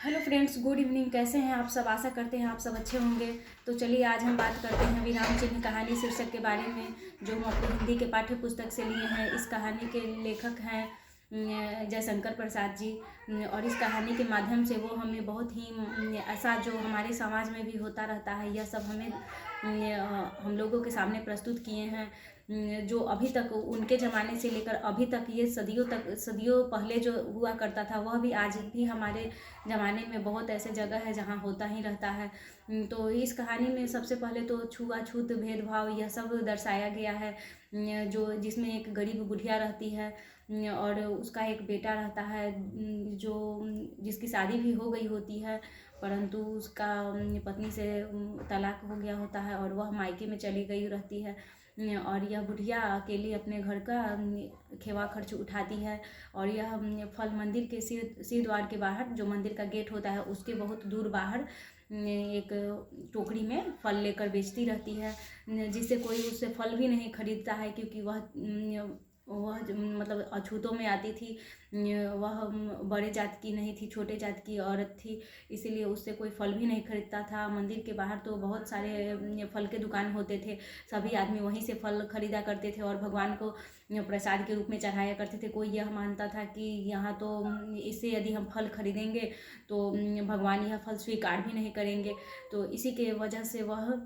Hello friends, good evening. कैसे हैं आप सब? आशा करते हैं आप सब अच्छे होंगे। तो चलिए आज हम बात करते हैं विराम चिन्ह कहानी शीर्षक के बारे में, जो हम अपनी हिंदी के पाठ्य पुस्तक से लिए हैं। इस कहानी के लेखक हैं जयशंकर प्रसाद जी। और इस कहानी के माध्यम से वो हमें बहुत ही ऐसा जो हमारे समाज में भी होता रहता है, यह सब हमें हम लोगों के सामने प्रस्तुत किए हैं। जो अभी तक उनके ज़माने से लेकर अभी तक, ये सदियों पहले जो हुआ करता था, वह भी आज भी हमारे ज़माने में बहुत ऐसे जगह है जहाँ होता ही रहता है। तो इस कहानी में सबसे पहले तो छुआछूत भेदभाव यह सब दर्शाया गया है, जो जिसमें एक गरीब बुढ़िया रहती है और उसका एक बेटा रहता है, जो जिसकी शादी भी हो गई होती है, परंतु उसका पत्नी से तलाक हो गया होता है और वह मायके में चली गई रहती है। और यह बुढ़िया अकेली अपने घर का खेवा खर्च उठाती है और यह फल मंदिर के सिर द्वार के बाहर, जो मंदिर का गेट होता है उसके बहुत दूर बाहर एक टोकरी में फल लेकर बेचती रहती है, जिससे कोई उससे फल भी नहीं खरीदता है, क्योंकि वह मतलब अछूतों में आती थी। वह बड़े जात की नहीं थी, छोटे जात की औरत थी, इसीलिए उससे कोई फल भी नहीं खरीदता था। मंदिर के बाहर तो बहुत सारे फल के दुकान होते थे, सभी आदमी वहीं से फल खरीदा करते थे और भगवान को प्रसाद के रूप में चढ़ाया करते थे। कोई यह मानता था कि यहाँ तो इससे यदि हम फल खरीदेंगे तो भगवान यह फल स्वीकार भी नहीं करेंगे। तो इसी के वजह से वह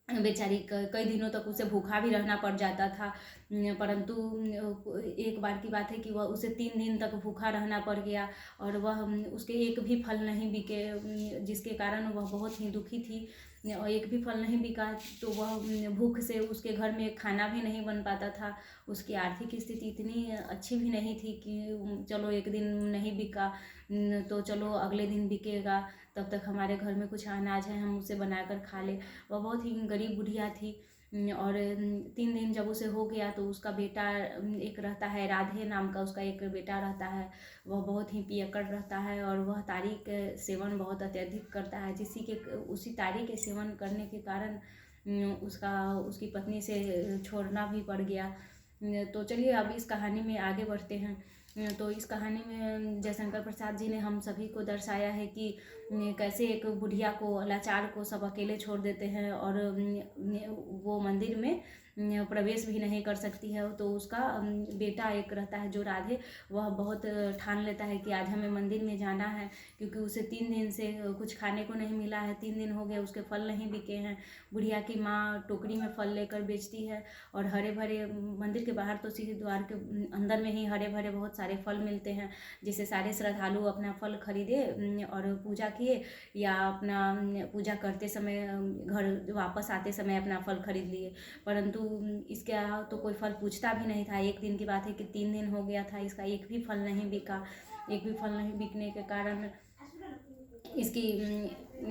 बेचारी कई दिनों तक उसे भूखा भी रहना पड़ जाता था। परंतु एक बार की बात है कि वह उसे 3 दिन तक भूखा रहना पड़ गया और वह उसके एक भी फल नहीं बिके, जिसके कारण वह बहुत ही दुखी थी। और एक भी फल नहीं बिका तो वह भूख से उसके घर में खाना भी नहीं बन पाता था। उसकी आर्थिक स्थिति इतनी अच्छी भी नहीं थी कि चलो एक दिन नहीं बिका तो चलो अगले दिन बिकेगा, तब तक हमारे घर में कुछ अनाज है, हम उसे बनाकर खा ले। वह बहुत ही गरीब बुढ़िया थी। और 3 दिन जब उसे हो गया तो उसका बेटा एक रहता है, राधे नाम का उसका एक बेटा रहता है। वह बहुत ही पियक्कड़ रहता है और वह तारी के सेवन बहुत अत्यधिक करता है, उसी तारी के सेवन करने के कारण उसकी पत्नी से छोड़ना भी पड़ गया। तो चलिए अब इस कहानी में आगे बढ़ते हैं। तो इस कहानी में जयशंकर प्रसाद जी ने हम सभी को दर्शाया है कि कैसे एक बुढ़िया को, लाचार को सब अकेले छोड़ देते हैं और वो मंदिर में प्रवेश भी नहीं कर सकती है। तो उसका बेटा एक रहता है जो राधे, वह बहुत ठान लेता है कि आज हमें मंदिर में जाना है, क्योंकि उसे 3 दिन से कुछ खाने को नहीं मिला है। 3 दिन हो गए, उसके फल नहीं बिके हैं। बुढ़िया की माँ टोकरी में फल लेकर बेचती है और हरे भरे मंदिर के बाहर तो सीधे द्वार के अंदर में ही हरे भरे बहुत सारे फल मिलते हैं, जिससे सारे श्रद्धालु अपना फल खरीदे और पूजा किए, या अपना पूजा करते समय घर वापस आते समय अपना फल खरीद लिए। परंतु इसका तो कोई फल पूछता भी नहीं था। एक दिन की बात है कि 3 दिन हो गया था, इसका एक भी फल नहीं बिका। एक भी फल नहीं बिकने के कारण इसकी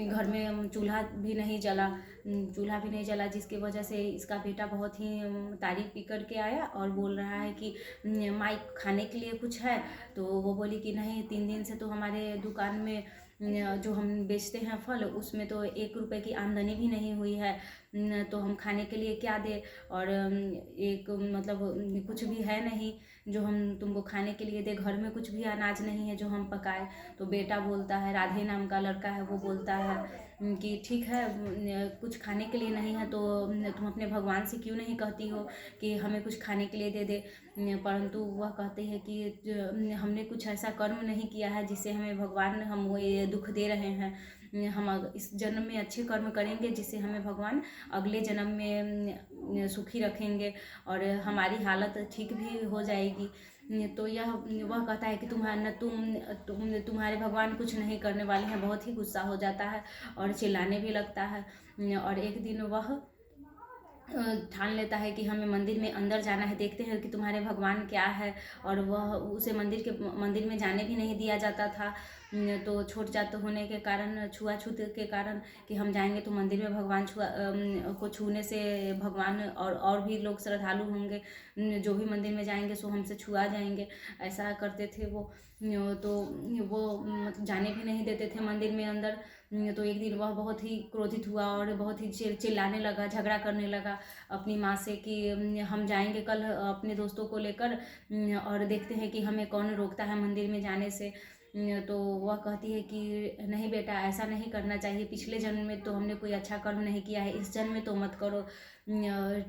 घर में चूल्हा भी नहीं जला, जिसकी वजह से इसका बेटा बहुत ही तारीफ पी कर के आया और बोल रहा है कि माई खाने के लिए कुछ है। तो वो बोली कि नहीं, 3 दिन से तो हमारे दुकान में जो हम बेचते हैं फल, उसमें तो 1 रुपए की आमदनी भी नहीं हुई है, तो हम खाने के लिए क्या दे। और एक मतलब कुछ भी है नहीं जो हम तुमको खाने के लिए दे, घर में कुछ भी अनाज नहीं है जो हम पकाए। तो बेटा बोलता है, राधे नाम का लड़का है, वो बोलता है कि ठीक है, कुछ खाने के लिए नहीं है तो तुम अपने भगवान से क्यों नहीं कहती हो कि हमें कुछ खाने के लिए दे दे। परंतु वह कहते हैं कि हमने कुछ ऐसा कर्म नहीं किया है जिससे हमें भगवान हम ये दुख दे रहे हैं। हम इस जन्म में अच्छे कर्म करेंगे जिससे हमें भगवान अगले जन्म में सुखी रखेंगे और हमारी हालत ठीक भी हो जाएगी। तो वह कहता है कि तुम्हारे भगवान कुछ नहीं करने वाले हैं। बहुत ही गुस्सा हो जाता है और चिल्लाने भी लगता है। और एक दिन वह ठान लेता है कि हमें मंदिर में अंदर जाना है, देखते हैं कि तुम्हारे भगवान क्या है। और वह उसे मंदिर में जाने भी नहीं दिया जाता था। तो छोट जात होने के कारण, छुआछूत के कारण, कि हम जाएंगे तो मंदिर में भगवान को छूने से भगवान और भी लोग श्रद्धालु होंगे, जो भी मंदिर में जाएंगे सो हमसे छुआ जाएंगे, ऐसा करते थे वो। तो वो मतलब जाने भी नहीं देते थे मंदिर में अंदर। तो एक दिन वह बहुत ही क्रोधित हुआ और बहुत ही चिल्लाने लगा, झगड़ा करने लगा अपनी माँ से कि हम जाएंगे कल अपने दोस्तों को लेकर और देखते हैं कि हमें कौन रोकता है मंदिर में जाने से। तो वह कहती है कि नहीं बेटा, ऐसा नहीं करना चाहिए, पिछले जन्म में तो हमने कोई अच्छा कर्म नहीं किया है, इस जन्म में तो मत करो।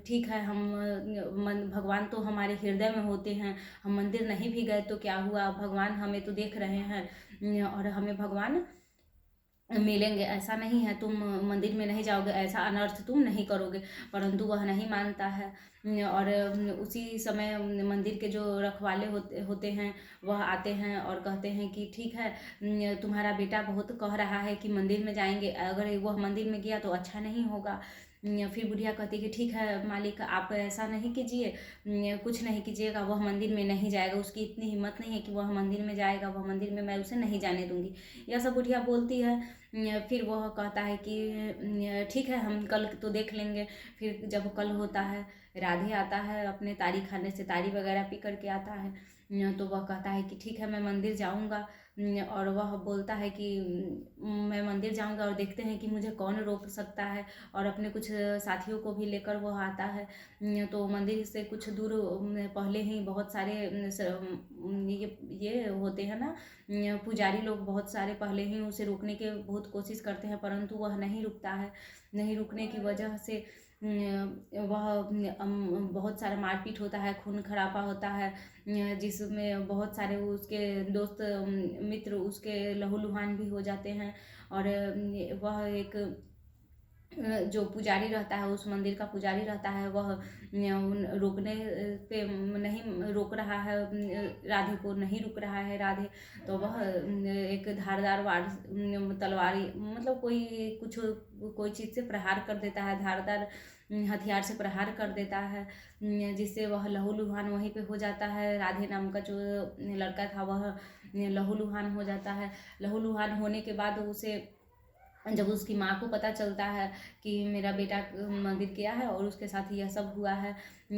ठीक है, हम भगवान तो हमारे हृदय में होते हैं, हम मंदिर नहीं भी गए तो क्या हुआ, भगवान हमें तो देख रहे हैं और हमें भगवान मिलेंगे, ऐसा नहीं है तुम मंदिर में नहीं जाओगे, ऐसा अनर्थ तुम नहीं करोगे। परंतु वह नहीं मानता है और उसी समय मंदिर के जो रखवाले होते हैं वह आते हैं और कहते हैं कि ठीक है, तुम्हारा बेटा बहुत कह रहा है कि मंदिर में जाएंगे, अगर वह मंदिर में गया तो अच्छा नहीं होगा। फिर बुढ़िया कहती कि ठीक है मालिक, आप ऐसा नहीं कीजिए, कुछ नहीं कीजिएगा, वह मंदिर में नहीं जाएगा, उसकी इतनी हिम्मत नहीं है कि वह मंदिर में जाएगा, वह मंदिर में मैं उसे नहीं जाने दूंगी। यह सब बुढ़िया बोलती है। फिर वह कहता है कि ठीक है, हम कल तो देख लेंगे। फिर जब कल होता है, राधे आता है अपने तारी खाने से, तारी वगैरह पी करके आता है। तो वह कहता है कि ठीक है मैं मंदिर जाऊंगा, और वह बोलता है कि मैं मंदिर जाऊंगा और देखते हैं कि मुझे कौन रोक सकता है, और अपने कुछ साथियों को भी लेकर वह आता है। तो मंदिर से कुछ दूर पहले ही बहुत सारे ये होते हैं ना, पुजारी लोग बहुत सारे पहले ही उसे रोकने के बहुत कोशिश करते हैं, परंतु वह नहीं रुकता है। नहीं रुकने की वजह से वह बहुत सारा मारपीट होता है, खून खराबा होता है, जिसमें बहुत सारे उसके दोस्त मित्र उसके लहूलुहान भी हो जाते हैं। और वह एक जो पुजारी रहता है, उस मंदिर का पुजारी रहता है, वह रोकने पे नहीं रोक रहा है, राधे को नहीं रुक रहा है राधे। तो वह एक धारदार वार तलवारी मतलब कोई चीज़ से प्रहार कर देता है, धारदार हथियार से प्रहार कर देता है, जिससे वह लहूलुहान वहीं पे हो जाता है। राधे नाम का जो लड़का था वह लहूलुहान हो जाता है। लहूलुहान होने के बाद उसे, जब उसकी माँ को पता चलता है कि मेरा बेटा मंदिर गया है और उसके साथ यह सब हुआ है,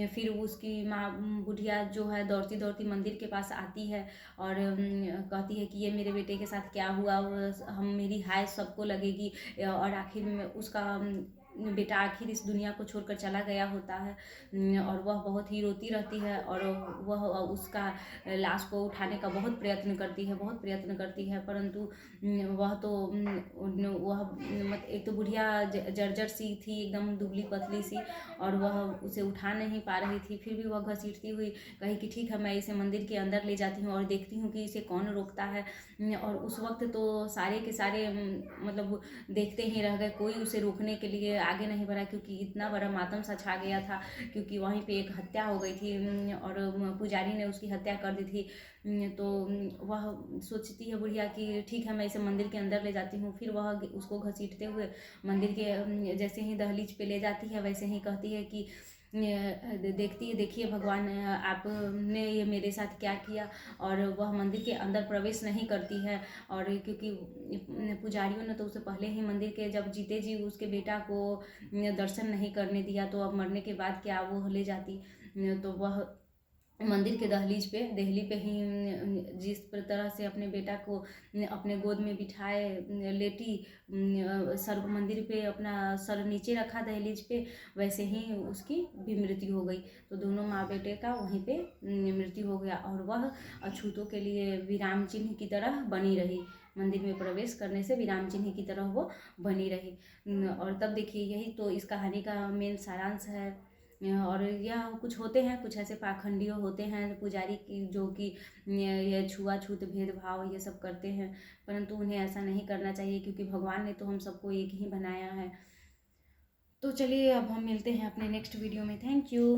फिर उसकी माँ बुढ़िया जो है दौड़ती दौड़ती मंदिर के पास आती है और कहती है कि ये मेरे बेटे के साथ क्या हुआ, हम मेरी हाय सबको लगेगी, और आखिर में उसका बेटा आखिर इस दुनिया को छोड़कर चला गया होता है। और वह बहुत ही रोती रहती है और वह उसका लाश को उठाने का बहुत प्रयत्न करती है, परंतु वह तो एक तो बुढ़िया जर्जर सी थी, एकदम दुबली पतली सी, और वह उसे उठा नहीं पा रही थी। फिर भी वह घसीटती हुई कही कि ठीक है मैं इसे मंदिर के अंदर ले जाती हूँ और देखती हूँ कि इसे कौन रोकता है। और उस वक्त तो सारे के सारे मतलब देखते ही रह गए, कोई उसे रोकने के लिए आगे नहीं बढ़ा, क्योंकि इतना बड़ा मातम सा छा गया था, क्योंकि वहीं पे एक हत्या हो गई थी और पुजारी ने उसकी हत्या कर दी थी। तो वह सोचती है बुढ़िया कि ठीक है मैं इसे मंदिर के अंदर ले जाती हूँ। फिर वह उसको घसीटते हुए मंदिर के जैसे ही दहलीज पे ले जाती है, वैसे ही कहती है कि देखिए भगवान, आपने ये मेरे साथ क्या किया। और वह मंदिर के अंदर प्रवेश नहीं करती है, और क्योंकि पुजारियों ने तो उसे पहले ही मंदिर के जब जीते जी उसके बेटा को दर्शन नहीं करने दिया, तो अब मरने के बाद क्या वो ले जाती। तो वह मंदिर के देहली पे ही जिस तरह से अपने बेटा को अपने गोद में बिठाए लेटी, सर मंदिर पे अपना सर नीचे रखा दहलीज पे, वैसे ही उसकी भी मृत्यु हो गई। तो दोनों माँ बेटे का वहीं पे मृत्यु हो गया, और वह अछूतों के लिए विराम चिन्ह की तरह बनी रही। मंदिर में प्रवेश करने से विराम चिन्ह की तरह वो बनी रही। और तब देखिए, यही तो इस कहानी का मेन सारांश है। और यह कुछ होते हैं, कुछ ऐसे पाखंडी होते हैं पुजारी की, जो कि ये छुआछूत भेदभाव ये सब करते हैं, परंतु उन्हें ऐसा नहीं करना चाहिए, क्योंकि भगवान ने तो हम सबको एक ही बनाया है। तो चलिए अब हम मिलते हैं अपने नेक्स्ट वीडियो में। Thank you.